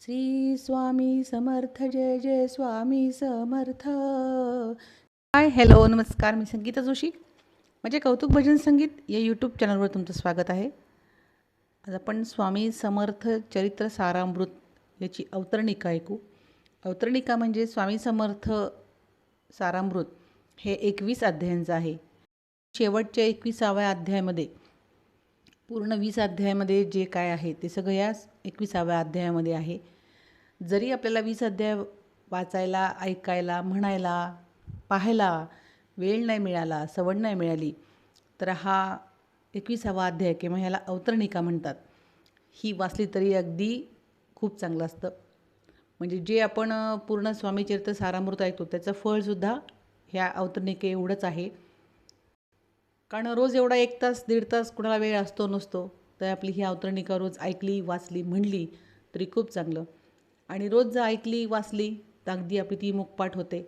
श्री स्वामी समर्थ जय जय Swami Samarth. Hi hello नमस्कार, मी संगीता जोशी. माझे कौतुक भजन संगीत या यूट्यूब चॅनलवर तुमचं स्वागत आहे. आज आपण स्वामी समर्थ चरित्र सारामृत याची अवतरणिका ऐकू. अवतरणिका म्हणजे स्वामी समर्थ सारामृत हे 21 अध्यायांचं आहे. शेवटच्या 21व्या अध्यायामध्ये पूर्ण 20 अध्यायामध्ये जे काय आहे ते सगळं या 21व्या अध्यायामध्ये आहे. जरी आपल्याला 20 अध्याय वाचायला, ऐकायला, म्हणायला, पाहायला वेळ नाही मिळाला, सवड नाही मिळाली, तर हा 21वा अध्याय किंवा ह्याला अवतरणिका म्हणतात, ही वाचली तरी अगदी खूप चांगलं असतं. म्हणजे जे आपण पूर्ण स्वामीचरित्र सारामृत ऐकतो त्याचं फळसुद्धा ह्या अवतरणिके एवढंच आहे. कारण रोज एवढा 1 तास 1.5 तास कुणाला वेळ असतो नसतो, तर आपली ही अवतरणिका रोज ऐकली, वाचली, म्हणली तरी खूप चांगलं. आणि रोज जर ऐकली, वाचली तर अगदी आपली ती मुखपाठ होते.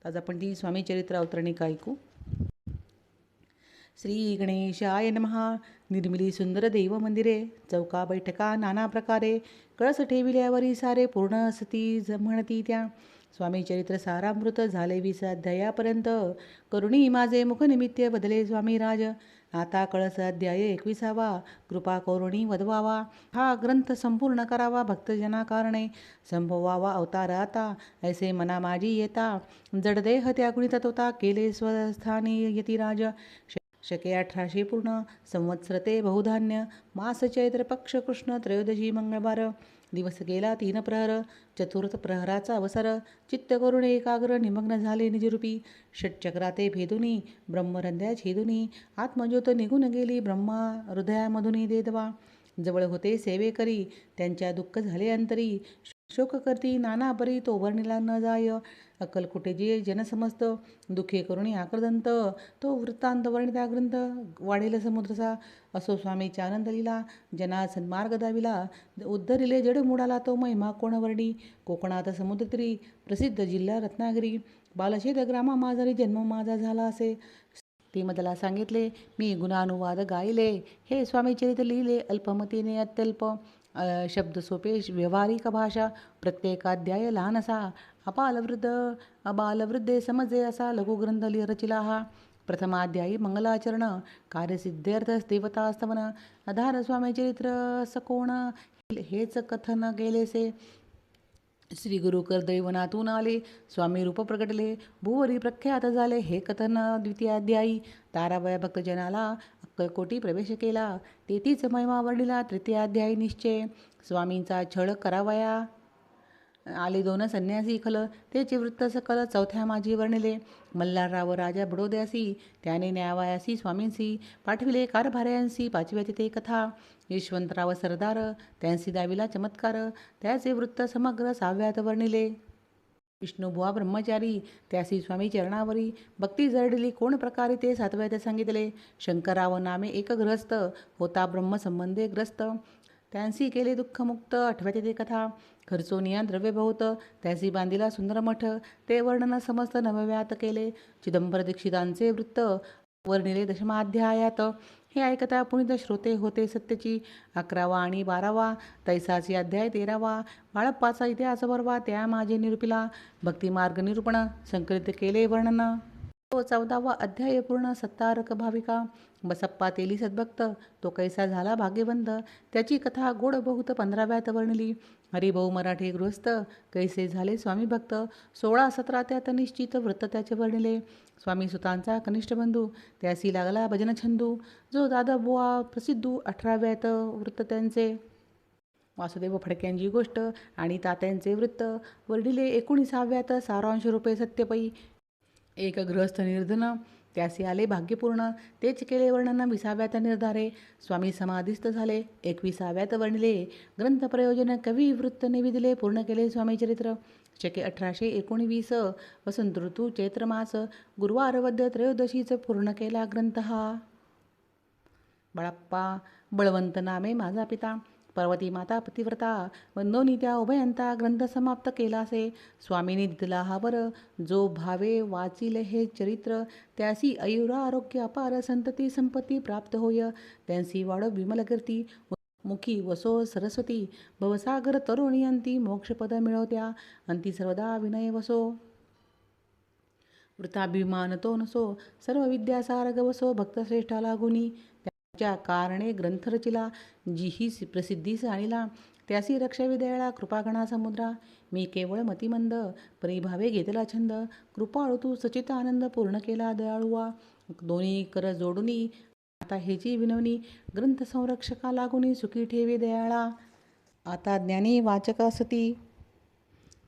आज आपण ती स्वामीचरित्र अवतरणिका ऐकू. श्री गणेशाय नमः. निर्मिली सुंदर देव मंदिरे, चौका बैठका नाना प्रकारे, कळस ठेविल्यावरी सारे पूर्ण असती म्हणती त्या. स्वामीचरित्र सारामृत झाले 20 अध्यायापर्यंत, करुणी माझे मुखनिमित्त बदले स्वामीराज. आता कळस अध्याय 21वा, कृपा करुणी वदवावा. हा ग्रंथ संपूर्ण करावा भक्तजना कारणे, संभवावा अवतार आता ऐसे मना माझी येता. जडदेह त्या गुणित होता, केले स्वस्थानी यतिराज. शके 1800 पूर्ण, संवत्सर ते बहुधान्य, मास चैत्र पक्ष कृष्ण त्रयोदशी मंगळवार. दिवस गेला 3 प्रहर, चतुर्थ प्रहराचा अवसर. चित्त करून एकाग्र निमग्न झाले निजरूपी, षटचक्राते भेदुनी ब्रह्मरंध्या छेदुनी. आत्मज्योत निघून गेली ब्रह्मा हृदयामधुनी देदवा. जवळ होते सेवे करी, त्यांच्या दुःख झाले अंतरी. शोक करती नाना परी, तो वर्णिला न जाय. अक्कलकोटे जे जन समस्त, दुःखे करुणी आक्रदंत. तो वृत्तांत वर्णिता ग्रंथ, वाढेल समुद्रसा. असो स्वामीच्या आनंद लिला, जना सन्मार्ग दाविला. उद्धरिले जड मुडाला, तो महिमा कोण वर्णी. कोकणात समुद्रतीरी, प्रसिद्ध जिल्हा रत्नागिरी. बालशेत ग्रामा माझारी, जन्म माझा झाला असे. ते मदला सांगितले, मी गुणानुवाद गायले. हे स्वामीचरित्र लिहिले, अल्पमतीने अत्यल्प. शब्द सोपे व्यवहारिक भाषा, प्रत्येकाध्याय लहानसा. अबालवृद्धे समजे असा लघुग्रंथ रचिला हा. प्रथमाध्यायी मंगलाचरण, कार्यसिद्ध्यर्थ देवतास्तवन. आधार स्वामीचरित्र सकोण, हेच कथन केलेसे. श्री गुरु करदैवनातून आले, स्वामी रूप प्रगटले. भुवरी प्रख्यात झाले, हे कथन द्वितीयाध्यायी. तारावया भक्तजनाला अक्कलकोटी प्रवेश केला, तेथीच महिमा वर्णिला तृतीयाध्यायी निश्चय. स्वामींचा छळ करावया आले 2 संन्यासी खल, त्याचे वृत्त सकल चौथ्या माझी वर्णिले. मल्हारराव राजा बडोद्यासी, त्याने न्यावयासी स्वामींसी पाठविले कारभार्यांसी. 5व्या तिथे कथा. यशवंतराव सरदार, त्यांसी दाविला चमत्कार, त्याचे वृत्त समग्र 6व्यात वर्णिले. विष्णुबुवा ब्रह्मचारी, त्यासी स्वामी चरणावरी भक्ती जडली कोण प्रकारे, ते 7व्यात सांगितले. शंकरराव नामे एक गृहस्थ, होता ब्रह्मसंबंधे ग्रस्त, त्यांसी केले दुःखमुक्त. 8व्या तिथे कथा. खर्चोनिया द्रव्य बहुत, त्यासी बांधिला सुंदर मठ, ते वर्णन समस्त 9व्यात केले. चिदंबर दीक्षितांचे वृत्त वर्णिले 10माध्यायात. हे ऐकता पुनित श्रोते होते सत्यची. 11वा आणि 12वा तैसाची अध्याय 13वा. बाळप्पाचा इतिहास भरवा, त्या माझे निरूपिला. भक्तिमार्ग निरूपण संकलित केले वर्णन, तो 14वा अध्याय पूर्ण. सत्तारक भाविका, बसप्पा तेली सद्भक्त, तो कैसा झाला भाग्यवंत, त्याची कथा गोड बहुत 15व्यात वर्णिली. हरिभाऊ मराठे गृहस्थ, कैसे झाले स्वामी भक्त, 16-17 त्यात निश्चित वृत्त त्याचे वर्णिले. स्वामी सुतांचा कनिष्ठ बंधू, त्यासी लागला भजन छंदू, जो दादाबुवा प्रसिद्धू. 18व्यात वृत्त त्यांचे. वासुदेव फडक्यांची गोष्ट आणि तात्यांचे वृत्त वर्णिले. 19व्यात सारांश रूपे सत्यपै. एक गृहस्थ निर्धन, त्यासी आले भाग्यपूर्ण, तेच केले वर्णन 20व्यात निर्धारे. स्वामी समाधिस्थ झाले 21व्यात वर्णिले. ग्रंथ प्रयोजन कवी वृत्त निविदिले, पूर्ण केले स्वामीचरित्र. शके 1819, वसंत ऋतू चैत्र मास, गुरुवार वद्य त्रयोदशीच पूर्ण केला ग्रंथ हा. बाळप्पा बळवंत नामे माझा पिता, पार्वती माता पतिव्रता, वंदोनी त्या उभयंता. ग्रंथ समाप्त केलासे, स्वामींनी दिला हा वर, जो भावे वाचिल हे चरित्र, त्यासी आयुर आरोग्य अपार, संतती संपत्ती प्राप्त होय, त्यांसी वाढ विमल कीर्ती. मुखी वसो सरस्वती भवसागर तरुणी अंती मोक्षपद मिळवत्या अंती सर्वदा विनय वसो वृताभिमान तो नसो सर्व विद्यासार गवसो भक्तश्रेष्ठाला गुणी त्याच्या कारणे ग्रंथ रचिला जीही प्रसिद्धीस आणिला त्यासी रक्ष विदयाळा कृपागणा समुद्रा मी केवळ मतिमंद परिभावे घेतला छंद कृपाळू तू सचित आनंद पूर्ण केला दयाळुवा दोन्ही कर जोडुनी आता हेची विनवणी ग्रंथ संरक्षका लागुनी सुखी ठेवी दयाळा आता ज्ञानी वाचक असती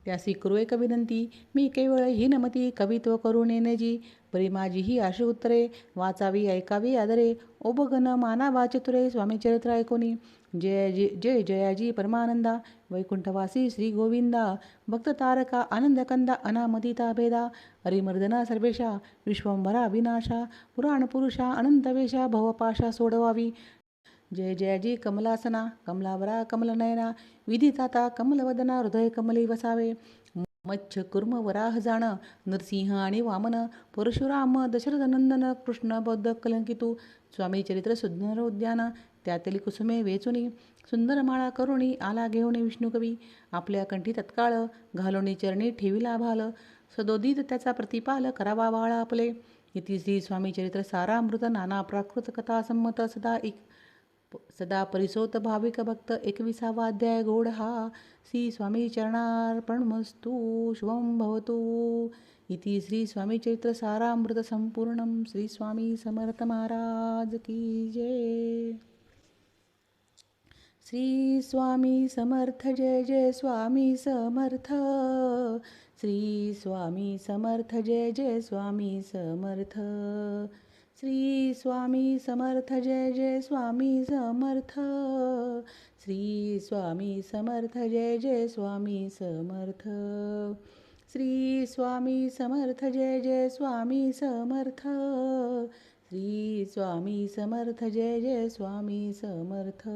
त्यासी करू एक विनंती मी केवळ हीनमती कवित्व करू नेनजी परी माझी ही आशु उत्तरे वाचावी ऐकावी आदरे ओबगन माना वाचितुरे स्वामी चरित्र ऐकोनी जय जयाजी परमानंदा वैकुंठवासी श्री गोविंदा भक्त तारका आनंदकंदा अनामदिता भेदा हरिमर्दना सर्वेशा विश्वंभरा विनाशा पुराण पुरुषा अनंतवेशा भवपाशा सोडवावी जय जयाजी कमलासना कमलावरा कमलनयना विधिताता कमलवदना हृदय कमली वसावे मच्छ कुर्म वराह जाण नरसिंह आणि वामन परशुराम दशरथनंदन कृष्ण बौद्ध कलंकितू स्वामी चरित्र सुंदर उद्यान त्यातली कुसुमे वेचुनी सुंदर माळा करुणी आला घेऊन विष्णुकवी आपल्या कंठी तत्काळ घालोनी चरणी ठेविला भाल सदोदित त्याचा प्रतिपाल करावा बाळा आपले इति श्री स्वामी चरित्र सारामृत नाना प्राकृत कथा संमत सदा परिसोत भाविक भक्त 21वा अध्याय गोड हा श्री स्वामी चरणार्पणमस्तु शुभं भवतु इति श्री स्वामी चरित्र सारामृत संपूर्णम श्री स्वामी समर्थ महाराज की जय श्री स्वामी समर्थ जय जय स्वामी समर्थ श्री स्वामी समर्थ जय जय स्वामी समर्थ श्री स्वामी समर्थ जय जय स्वामी समर्थ श्री स्वामी समर्थ जय जय स्वामी समर्थ श्री स्वामी समर्थ जय जय स्वामी समर्थ श्री स्वामी समर्थ जय जय स्वामी समर्थ